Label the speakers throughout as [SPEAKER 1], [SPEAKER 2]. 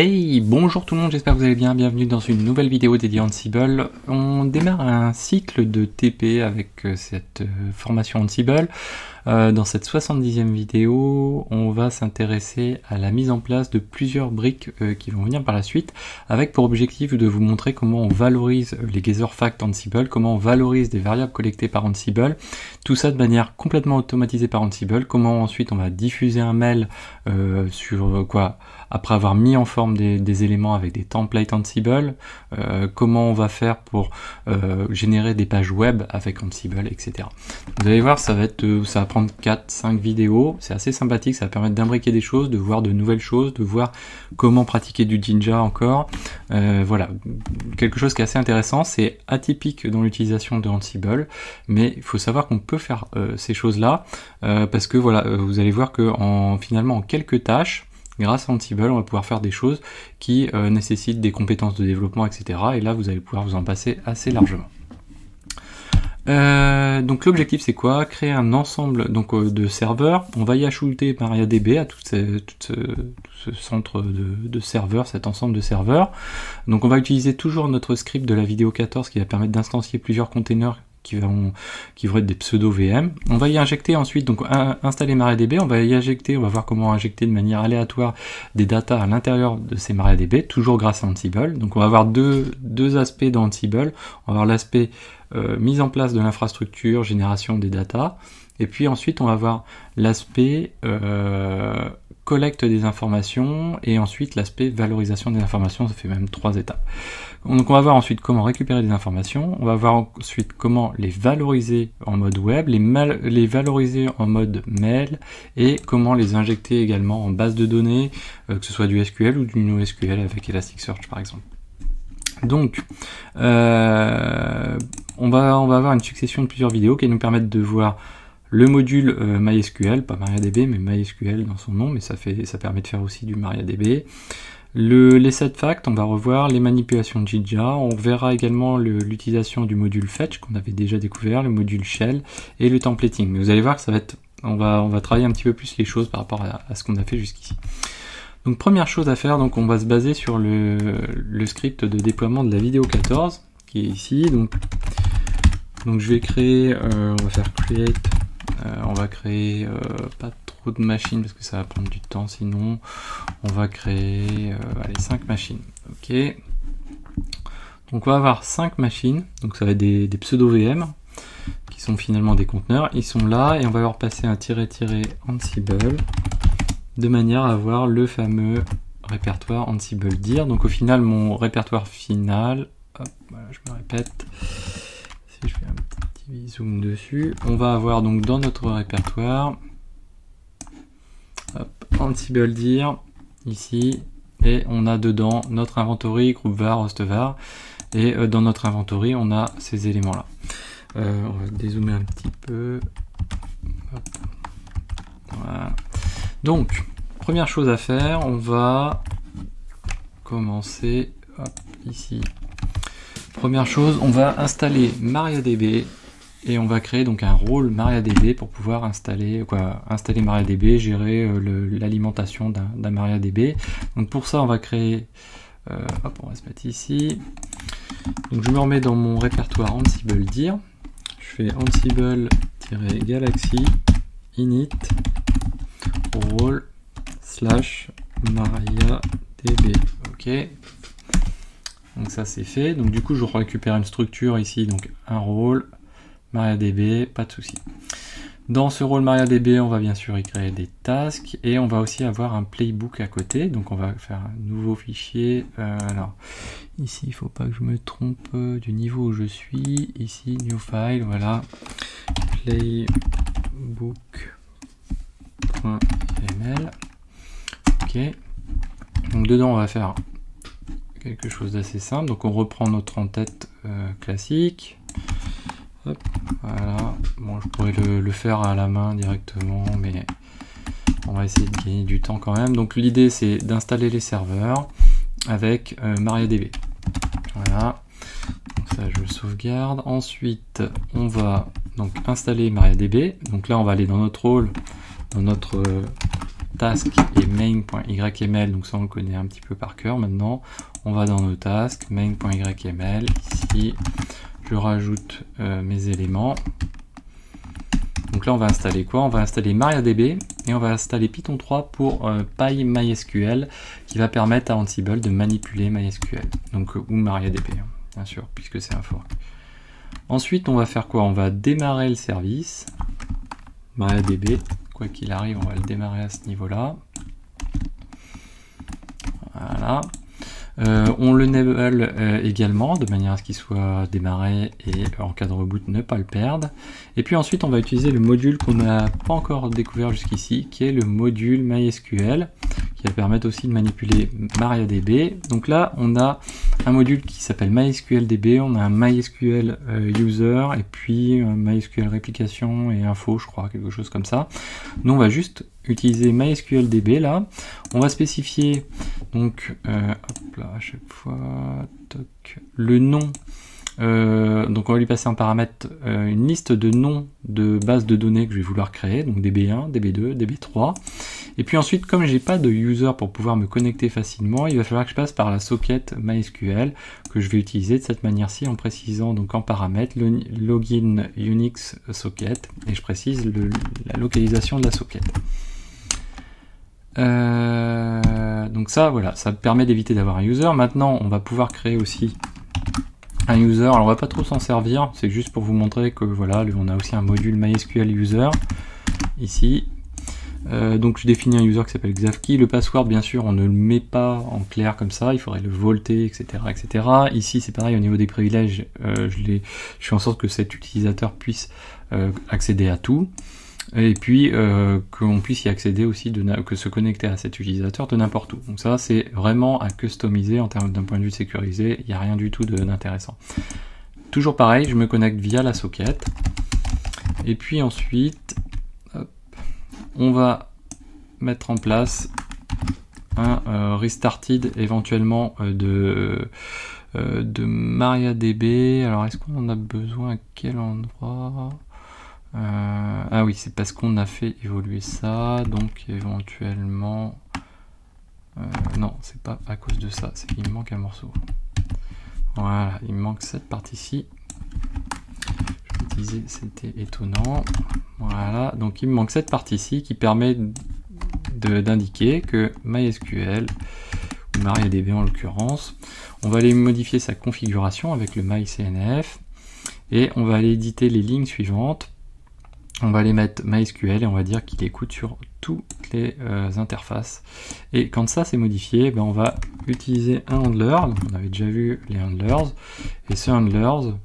[SPEAKER 1] Hey, bonjour tout le monde, j'espère que vous allez bien, bienvenue dans une nouvelle vidéo dédiée à Ansible. On démarre un cycle de TP avec cette formation Ansible. Dans cette 70e vidéo, on va s'intéresser à la mise en place de plusieurs briques qui vont venir par la suite, avec pour objectif de vous montrer comment on valorise les gather facts Ansible, comment on valorise des variables collectées par Ansible, tout ça de manière complètement automatisée par Ansible, comment ensuite on va diffuser un mail après avoir mis en forme des éléments avec des templates Ansible, comment on va faire pour générer des pages web avec Ansible, etc. Vous allez voir, ça va prendre 4-5 vidéos, c'est assez sympathique, ça va permettre d'imbriquer des choses, de voir de nouvelles choses, de voir comment pratiquer du Jinja encore. Voilà, quelque chose qui est assez intéressant, c'est atypique dans l'utilisation de Ansible, mais il faut savoir qu'on peut faire ces choses-là, parce que voilà, vous allez voir que finalement en quelques tâches, grâce à Ansible, on va pouvoir faire des choses qui nécessitent des compétences de développement, etc. Et là, vous allez pouvoir vous en passer assez largement. Donc l'objectif c'est quoi? Créer un ensemble de serveurs. On va y ajouter MariaDB à tout ce centre de serveurs, cet ensemble de serveurs. Donc on va utiliser toujours notre script de la vidéo 14 qui va permettre d'instancier plusieurs containers qui vont être des pseudo VM. On va y injecter ensuite, donc installer MariaDB, on va y injecter, on va voir comment injecter de manière aléatoire des datas à l'intérieur de ces MariaDB, toujours grâce à Ansible. Donc on va avoir deux aspects dans Ansible. On va avoir l'aspect mise en place de l'infrastructure, génération des datas, et puis ensuite on va avoir l'aspect collecte des informations, et ensuite l'aspect valorisation des informations. Ça fait même 3 étapes. Donc on va voir ensuite comment récupérer des informations, on va voir ensuite comment les valoriser en mode web, les valoriser en mode mail, et comment les injecter également en base de données, que ce soit du SQL ou du NoSQL avec Elasticsearch par exemple. Donc, on va avoir une succession de plusieurs vidéos qui nous permettent de voir le module MySQL, pas MariaDB, mais MySQL dans son nom, mais ça permet de faire aussi du MariaDB. Les set facts, on va revoir les manipulations de Jinja, on verra également l'utilisation du module fetch qu'on avait déjà découvert, le module shell et le templating. Mais vous allez voir que on va travailler un petit peu plus les choses par rapport à ce qu'on a fait jusqu'ici. Donc première chose à faire, donc on va se baser sur le script de déploiement de la vidéo 14 qui est ici. Donc je vais créer, on va faire create, on va créer pas trop de machines parce que ça va prendre du temps, sinon on va créer 5 machines. Ok, donc on va avoir 5 machines, donc ça va être des pseudo VM qui sont finalement des conteneurs, ils sont là, et on va leur passer un -- Ansible de manière à avoir le fameux répertoire Ansible dir. Donc au final, mon répertoire final, hop, voilà, je me répète, si je fais un petit zoom dessus, on va avoir donc dans notre répertoire, hop, Ansible dir, ici, et on a dedans notre inventory, groupe var, host var, et dans notre inventory, on a ces éléments-là. On va dézoomer un petit peu. Hop. Voilà. Donc, première chose à faire, on va commencer ici. Première chose, on va installer MariaDB et on va créer donc un rôle MariaDB pour pouvoir installer MariaDB, gérer l'alimentation d'un MariaDB. Donc pour ça, on va créer, on va se mettre ici. Donc je me remets dans mon répertoire Ansible dir. Je fais Ansible-galaxy init rôle / MariaDB. Ok, donc ça c'est fait. Donc du coup je récupère une structure ici, donc un rôle MariaDB, pas de souci. Dans ce rôle MariaDB, on va bien sûr y créer des tasks, et on va aussi avoir un playbook à côté. Donc on va faire un nouveau fichier. Alors ici il faut pas que je me trompe du niveau où je suis. Ici new file, voilà, playbook.yml. Ok, donc dedans on va faire quelque chose d'assez simple. Donc on reprend notre en-tête classique. Hop, voilà. Bon, je pourrais le faire à la main directement, mais on va essayer de gagner du temps quand même. Donc l'idée c'est d'installer les serveurs avec MariaDB. Voilà, donc ça je le sauvegarde. Ensuite on va donc installer MariaDB. Donc là on va aller dans notre rôle, dans notre task et main.yml, donc ça on le connaît un petit peu par cœur maintenant. On va dans nos tasks, main.yml, ici, je rajoute mes éléments. Donc là on va installer quoi? On va installer MariaDB et on va installer Python 3 pour PyMySQL qui va permettre à Ansible de manipuler MySQL, donc ou MariaDB, hein, bien sûr, puisque c'est un fork. Ensuite on va faire quoi? On va démarrer le service MariaDB, quoi qu'il arrive on va le démarrer à ce niveau-là. Voilà. On le enable également de manière à ce qu'il soit démarré et en cas de reboot ne pas le perdre. Et puis ensuite on va utiliser le module qu'on n'a pas encore découvert jusqu'ici, qui est le module MySQL, qui va permettre aussi de manipuler MariaDB. Donc là on a un module qui s'appelle MySQLDB, on a un MySQL user et puis MySQL réplication et info, je crois, quelque chose comme ça. Nous on va juste utiliser MySQLDB là. On va spécifier donc hop là, à chaque fois toc, le nom. Donc on va lui passer en paramètre une liste de noms de bases de données que je vais vouloir créer, donc DB1, DB2, DB3. Et puis ensuite, comme j'ai pas de user pour pouvoir me connecter facilement, il va falloir que je passe par la socket MySQL que je vais utiliser de cette manière-ci en précisant donc en paramètre le login Unix socket et je précise la localisation de la socket. Donc ça, voilà, ça permet d'éviter d'avoir un user. Maintenant, on va pouvoir créer aussi un user. Alors on va pas trop s'en servir, c'est juste pour vous montrer que voilà, on a aussi un module MySQL user ici. Donc je définis un user qui s'appelle Xavki. Le password, bien sûr, on ne le met pas en clair comme ça, il faudrait le volter, etc. etc. Ici, c'est pareil, au niveau des privilèges, je fais en sorte que cet utilisateur puisse accéder à tout. Et puis qu'on puisse y accéder aussi, que se connecter à cet utilisateur de n'importe où. Donc ça, c'est vraiment à customiser en termes d'un point de vue sécurisé, il n'y a rien du tout d'intéressant. Toujours pareil, je me connecte via la socket. Et puis ensuite, hop, on va mettre en place un restarted éventuellement de MariaDB. Alors est-ce qu'on en a besoin à quel endroit? Ah oui, c'est parce qu'on a fait évoluer ça, donc éventuellement... non, c'est pas à cause de ça, c'est qu'il me manque un morceau. Voilà, il me manque cette partie-ci. Je me disais, c'était étonnant. Voilà, donc il me manque cette partie-ci qui permet d'indiquer que MySQL, ou MariaDB en l'occurrence, on va aller modifier sa configuration avec le myCNF, et on va aller éditer les lignes suivantes. On va aller mettre MySQL et on va dire qu'il écoute sur toutes les interfaces. Et quand ça c'est modifié, ben on va utiliser un handler. Donc on avait déjà vu les handlers. Et ce handlers,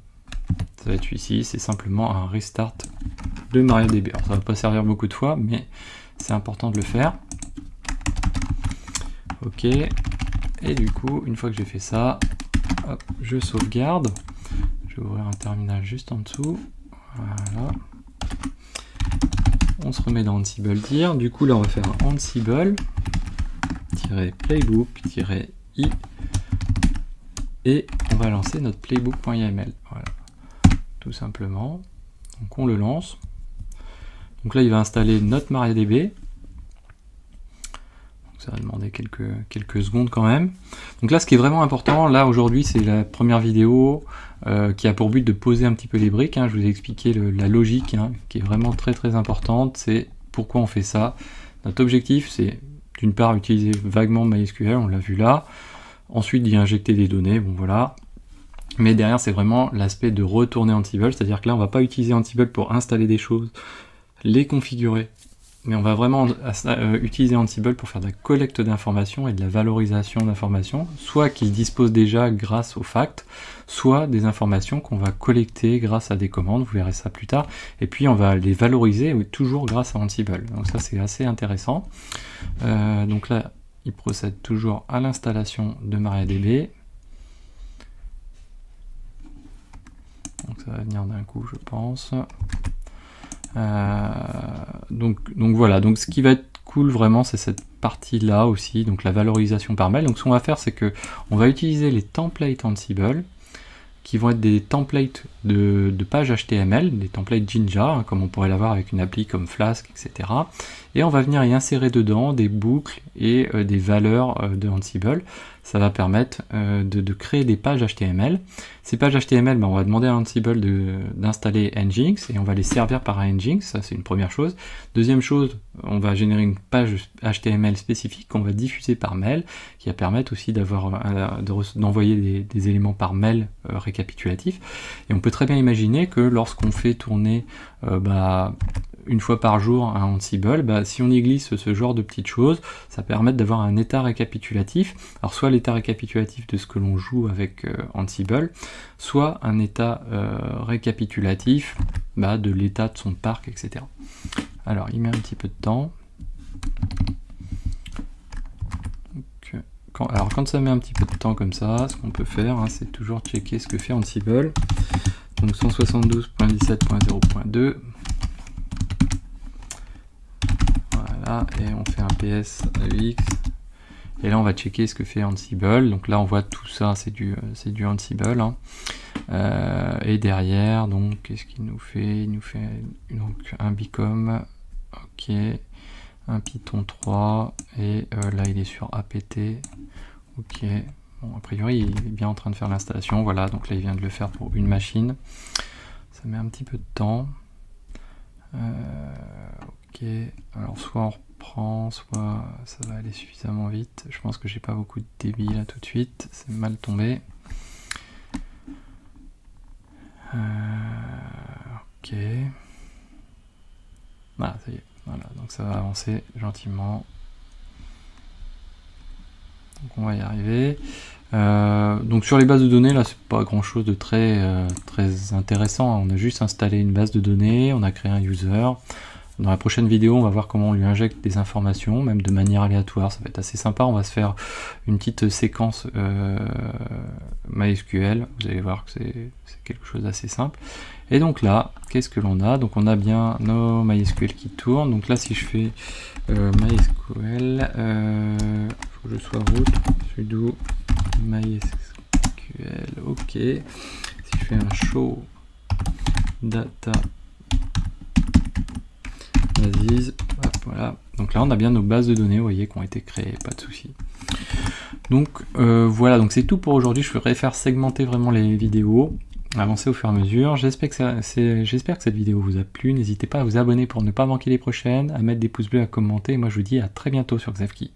[SPEAKER 1] ça va être ici, c'est simplement un restart de MariaDB. Alors ça va pas servir beaucoup de fois, mais c'est important de le faire. Ok. Et du coup, une fois que j'ai fait ça, hop, je sauvegarde. Je vais ouvrir un terminal juste en dessous. Voilà. On se remet dans Ansible dir. Du coup, là, on va faire un Ansible-playbook-i et on va lancer notre playbook.yml. Voilà, tout simplement. Donc, on le lance. Donc là, il va installer notre MariaDB. Ça va demander quelques secondes quand même. Donc là, ce qui est vraiment important, là aujourd'hui, c'est la première vidéo qui a pour but de poser un petit peu les briques. Hein. Je vous ai expliqué la logique qui est vraiment très très importante. C'est pourquoi on fait ça. Notre objectif, c'est d'une part utiliser vaguement MySQL, on l'a vu là. Ensuite, d'y injecter des données, bon voilà. Mais derrière, c'est vraiment l'aspect de retourner Ansible. C'est-à-dire que là, on va pas utiliser Ansible pour installer des choses, les configurer. Mais on va vraiment utiliser Ansible pour faire de la collecte d'informations et de la valorisation d'informations, soit qu'ils disposent déjà grâce aux facts, soit des informations qu'on va collecter grâce à des commandes, vous verrez ça plus tard, et puis on va les valoriser toujours grâce à Ansible. Donc ça c'est assez intéressant. Donc là, il procède toujours à l'installation de MariaDB. Donc ça va venir d'un coup, je pense. Donc voilà, donc ce qui va être cool vraiment, c'est cette partie là aussi, donc la valorisation par mail. Donc ce qu'on va faire, c'est que on va utiliser les templates Ansible qui vont être des templates de pages HTML, des templates Jinja, hein, comme on pourrait l'avoir avec une appli comme Flask, etc. Et on va venir y insérer dedans des boucles et des valeurs de Ansible. Ça va permettre de créer des pages HTML. Ces pages HTML, ben, on va demander à Ansible d'installer Nginx et on va les servir par un Nginx, ça c'est une première chose. Deuxième chose, on va générer une page HTML spécifique qu'on va diffuser par mail, qui va permettre aussi d'envoyer des éléments par mail récapitulatifs. Et on peut très bien imaginer que lorsqu'on fait tourner une fois par jour un Ansible, si on y glisse ce genre de petites choses, ça permet d'avoir un état récapitulatif. Alors soit l'état récapitulatif de ce que l'on joue avec Ansible, soit un état récapitulatif de l'état de son parc, etc. Alors il met un petit peu de temps. Quand ça met un petit peu de temps comme ça, ce qu'on peut faire, hein, c'est toujours checker ce que fait Ansible. Donc 172.17.0.2. Voilà, et on fait un ps AUX. Et là on va checker ce que fait Ansible. Donc là on voit tout ça, c'est du Ansible. Hein. Et derrière, donc qu'est-ce qu'il nous fait? Il nous fait donc un Bicom, ok, un Python 3, et là il est sur apt, ok. Bon, a priori il est bien en train de faire l'installation, voilà, donc là il vient de le faire pour une machine. Ça met un petit peu de temps. Ok, alors soit on reprend, soit ça va aller suffisamment vite. Je pense que j'ai pas beaucoup de débit là tout de suite, c'est mal tombé. Ok. Voilà, ça y est. Voilà, donc ça va avancer gentiment. Donc on va y arriver. Donc sur les bases de données, là c'est pas grand chose de très intéressant. On a juste installé une base de données, on a créé un user. Dans la prochaine vidéo, on va voir comment on lui injecte des informations, même de manière aléatoire. Ça va être assez sympa. On va se faire une petite séquence MySQL. Vous allez voir que c'est quelque chose d'assez simple. Et donc là, qu'est-ce que l'on a? Donc on a bien nos MySQL qui tournent. Donc là, si je fais MySQL, faut que je sois root sudo MySQL, ok. Si je fais un show data bases, voilà. Donc là on a bien nos bases de données, vous voyez, qui ont été créées, pas de souci. Donc voilà, donc c'est tout pour aujourd'hui. Je ferai faire segmenter vraiment les vidéos, avancer au fur et à mesure. J'espère que cette vidéo vous a plu. N'hésitez pas à vous abonner pour ne pas manquer les prochaines, à mettre des pouces bleus, à commenter. Et moi je vous dis à très bientôt sur Xavki.